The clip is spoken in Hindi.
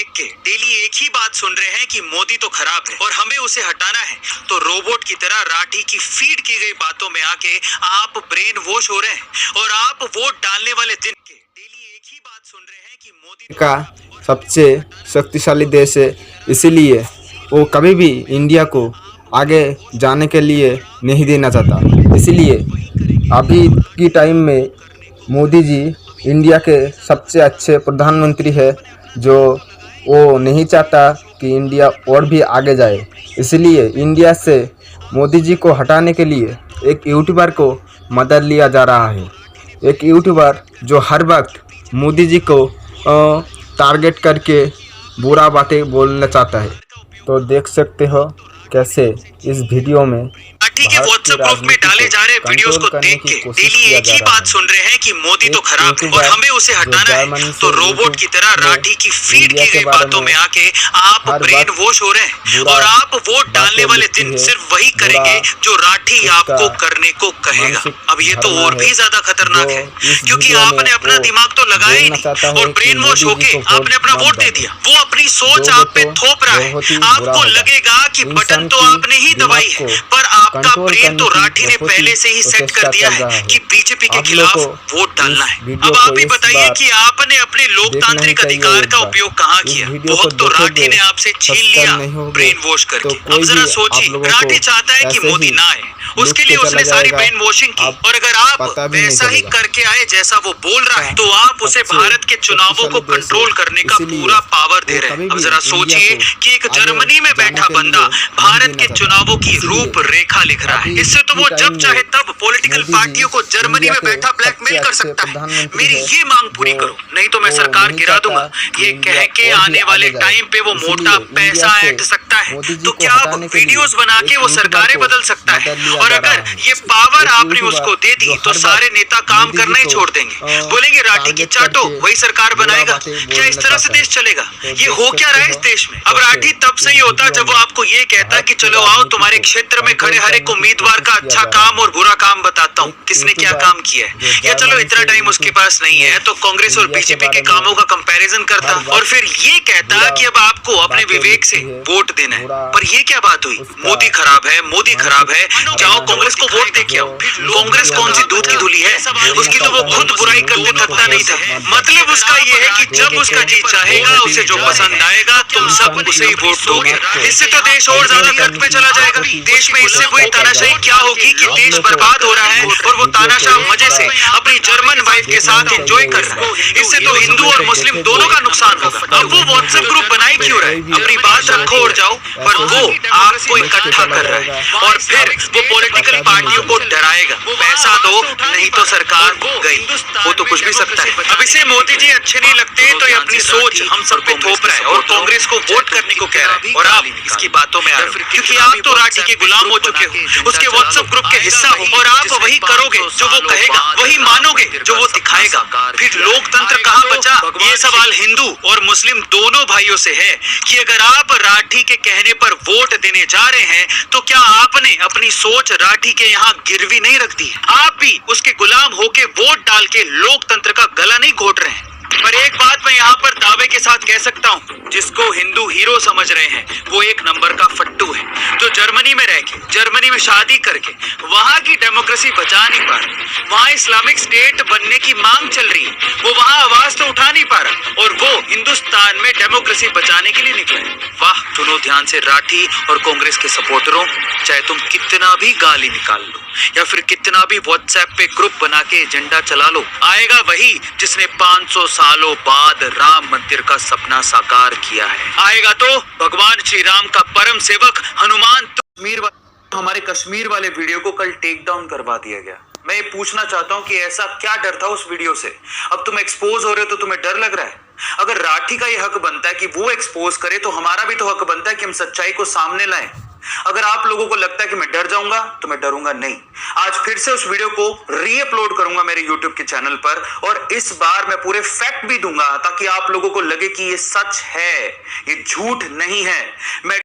देख के डेली एक ही बात सुन रहे हैं कि मोदी तो खराब है और हमें उसे हटाना है, तो रोबोट की तरह राठी की फीड की गई बातों में आके आप ब्रेन वॉश हो रहे हैं और आप वोट डालने वाले दिन के डेली एक ही बात सुन रहे हैं कि मोदी का सबसे शक्तिशाली देश है, इसीलिए वो कभी भी इंडिया को आगे जाने के लिए नहीं देना चाहता। इसलिए अभी की टाइम में मोदी जी इंडिया के सबसे अच्छे प्रधानमंत्री है, जो वो नहीं चाहता कि इंडिया और भी आगे जाए। इसलिए इंडिया से मोदी जी को हटाने के लिए एक यूट्यूबर को मदद लिया जा रहा है। एक यूट्यूबर जो हर वक्त मोदी जी को टारगेट करके बुरा बातें बोलना चाहता है। तो देख सकते हो कैसे इस वीडियो में राठी के व्हाट्सएप ग्रुप में डाले जा रहे वीडियोस को देख के डेली एक ही बात सुन रहे हैं कि मोदी तो खराब है और हमें उसे हटाना है, तो रोबोट की तरह राठी की फीड की गई बातों में आके आप ब्रेन वॉश हो रहे हैं और आप वोट डालने वाले दिन सिर्फ वही करेंगे जो राठी आपको करने को कहेगा। अब ये तो और भी ज्यादा खतरनाक है, क्योंकि आपने अपना दिमाग तो लगाया ही नहीं और ब्रेन वॉश होके आपने अपना वोट दे दिया। वो अपनी सोच आप पे थोप रहा है। आपको लगेगा कि बटन तो आपने ही दबाई है, पर आपका ब्रेन तो राठी ने पहले से ही सेट कर दिया है कि बीजेपी के खिलाफ वोट डालना है। अब आप ही बताइए कि आपने अपने लोकतांत्रिक अधिकार का उपयोग कहाँ किया? बहुत तो राठी ने आपसे छीन लिया ब्रेन वॉश करके। अब जरा सोचिए, राठी चाहता है कि मोदी ना आए, उसके लिए उसने सारी ब्रेन वॉशिंग की, और अगर आप वैसा ही करके आए जैसा वो बोल रहा है, तो आप उसे भारत के चुनावों को कंट्रोल करने का पूरा पावर दे रहे हैं। अब जरा सोचिए कि एक जर्मनी में बैठा बंदा भारत के चुनावों की रूपरेखा लिख रहा है। इससे तो वो जब चाहे तब पॉलिटिकल पार्टियों को जर्मनी में बैठा ब्लैकमेल कर सकता है। मेरी ये मांग पूरी करो, नहीं तो मैं सरकार गिरा दूंगा। ये कह के आने वाले टाइम पे वो मोटा पैसा ऐंठ सकता है, तो क्या आप वीडियोस बना के वो सरकारें बदल सकता है? और अगर ये पावर आपने उसको दे दी तो सारे नेता काम करना ही छोड़ देंगे, बोलेंगे राठी की चाटो, वही सरकार बनाएगा। क्या इस तरह से देश चलेगा? ये हो क्या रहा है इस देश में? अब राठी तब सही होता जब वो आपको ये कहता कि चलो आओ तुम्हारे क्षेत्र में खड़े हर एक उम्मीदवार का अच्छा काम और बुरा काम बताता हूँ, किसने क्या काम किया है। या चलो इतना टाइम उसके पास नहीं है तो कांग्रेस और बीजेपी के कामों का कंपैरिजन करता और फिर ये कहता कि अब आपको अपने विवेक से वोट देना है। पर ये क्या बात हुई? मोदी खराब है, मोदी खराब है, जाओ कांग्रेस को वोट दे के आओ। कांग्रेस कौन सी दूध की धुली है? उसकी तो वो खुद बुराई करते थकता नहीं था। मतलब उसका ये है कि जब उसका जी चाहेगा, उसे जो पसंद आएगा, तुम सब उसे ही वोट दोगे। इससे तो देश और ज्यादा गर्त में चला जाएगा। देश में इससे कोई तानाशाही क्या होगी कि देश बर्बाद हो रहा है और वो तानाशाह मजे से अपनी जर्मन वाइफ के साथ एंजॉय कर रहा है। इससे तो हिंदू और मुस्लिम दोनों का नुकसान होगा। अब वो व्हाट्सएप ग्रुप बनाई क्यों रहा है? अपनी बात रखो और जाओ, पर वो आपको इकट्ठा कर रहा है और फिर वो पॉलिटिकल पार्टियों को डराएगा, पैसा दो नहीं तो सरकार गई। वो तो कुछ भी सकता है। अब इसे मोदी जी अच्छे नहीं लगते तो ये अपनी सोच हम सब पे थोप रहा है और कांग्रेस को वोट करने को कह रहा है, और आप इसकी बातों में आ रहे हो क्योंकि आप तो राठी के गुलाम हो चुके हो, उसके व्हाट्सएप ग्रुप के हिस्सा हो, और आप वही करोगे जो वो कहेगा, वही मानोगे जो वो दिखाएगा। फिर लोकतंत्र कहाँ बचा? ये सवाल हिंदू और मुस्लिम दोनों भाइयों से है कि अगर आप राठी के कहने पर वोट देने जा रहे हैं तो क्या आपने अपनी सोच राठी के यहाँ गिरवी नहीं रख दी? आप भी उसके गुलाम होके वोट डाल के लोकतंत्र का गला नहीं घोट रहे हैं। पर एक बात मैं यहाँ पर दावे के साथ कह सकता हूँ, जिसको हिंदू हीरो समझ रहे हैं वो एक नंबर का फट्टू है, जो जर्मनी में रह के, जर्मनी में शादी करके वहाँ की डेमोक्रेसी बचा नहीं पा रहा। वहाँ इस्लामिक स्टेट बनने की मांग चल रही है, वो वहाँ आवाज तो उठा नहीं पा रहा, और वो हिंदुस्तान में डेमोक्रेसी बचाने के लिए निकले। वाह, सुनो ध्यान से राठी और कांग्रेस के सपोर्टरों, चाहे तुम कितना भी गाली निकाल लो या फिर कितना भी व्हाट्सएप पे ग्रुप बना के एजेंडा चला लो, आएगा वही जिसने 500 सालों बाद राम मंदिर का सपना साकार किया है। आएगा तो भगवान श्री राम का परम सेवक हनुमान। हमारे कश्मीर वाले वीडियो को कल टेक डाउन करवा दिया गया। मैं ये पूछना चाहता हूँ कि ऐसा क्या डर था उस वीडियो से? अब तुम एक्सपोज हो रहे हो तो तुम्हें डर लग रहा है? अगर राठी का ये हक बनता है कि वो एक्सपोज करे, तो हमारा भी तो हक बनता है कि हम सच्चाई को सामने लाएं। अगर आप लोगों को लगता है कि मैं डर जाऊंगा तो मैं डरूंगा नहीं। आज फिर से उस वीडियो को री-अपलोड करूंगा मेरे YouTube के चैनल पर, और इस बार मैं पूरे फैक्ट भी दूंगा ताकि आप लोगों को लगे कि ये सच है, ये झूठ नहीं है। मैं